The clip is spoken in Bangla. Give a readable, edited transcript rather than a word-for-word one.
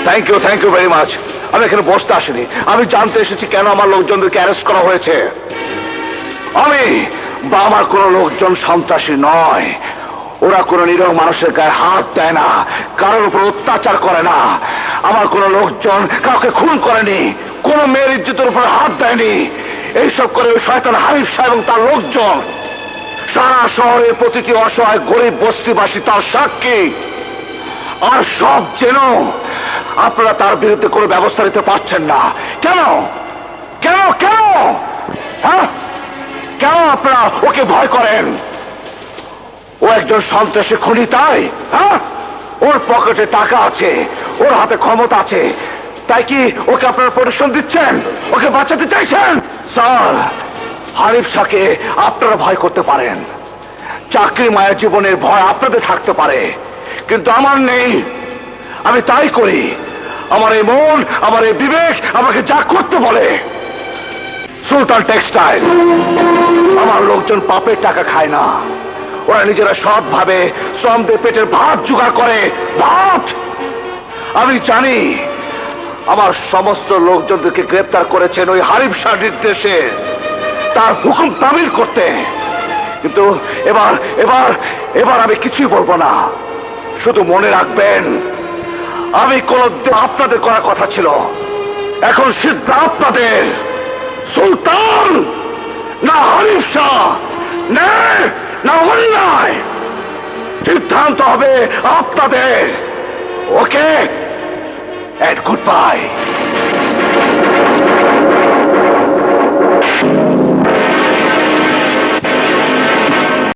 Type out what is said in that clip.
Thank you very much. আমি এখানে বসতে আসিনি, আমি জানতে এসেছি কেন আমার লোকজনদেরকে অ্যারেস্ট করা হয়েছে। আমি বা আমার কোন লোকজন সন্ত্রাসী নয়। ওরা কোন নিরীহ মানুষের গায়ে হাত দেয় না, কারোর উপর অত্যাচার করে না। আমার কোন লোকজন কাউকে খুন করেনি, কোন মেয়ের ইজ্জতের উপর হাত দেয়নি। এইসব করে ওই শয়তান হানিফ সাহেব এবং তার লোকজন। সারা শহরে প্রতিটি অসহায় গরিব বস্তিবাসী তার সাক্ষী। আর সব যেন আপনারা তার বিরুদ্ধে কোনো ব্যবস্থা নিতে পারছেন না। কেন কেন কেন হ্যাঁ, কেন আপনারা ওকে ভয় করেন? ও একজন সন্ত্রাসী খুনি, তাই? হ্যাঁ, ওর পকেটে টাকা আছে, ওর হাতে ক্ষমতা আছে, তাই কি ওকে আপনারা প্রোটেকশন দিচ্ছেন, ওকে বাঁচাতে চাইছেন? স্যার, হানিফ শাহকে আপনারা ভয় করতে পারেন, চাকরি মায়া জীবনের ভয় আপনাদের থাকতে পারে, কিন্তু আমার নেই। আমি তাই করি। আমার এই মন, আমার এই বিবেক আমাকে যা করতে বলে। সুলতান টেক্সটাইল, আমার লোকজন পাপের টাকা খায় না, ওরা নিজেরা সৎভাবে শ্রম দিয়ে পেটের ভাত জোগাড় করে। ভাত আমি জানি। আমার সমস্ত লোকজনদেরকে গ্রেপ্তার করেছেন ওই হানিফ শাহ নির্দেশে, তার হুকুম তামিল করতে। কিন্তু এবার এবার এবার আমি কিছুই বলবো না। শুধু মনে রাখবেন, আমি কোনদিন আপনাদের করার কথা ছিল, এখন সিদ্ধ আপনাদের। সুলতান না হানিফ শাহ, না অন্যায়, সিদ্ধান্ত হবে আপনাদের। ওকে, এন্ড গুড বাই।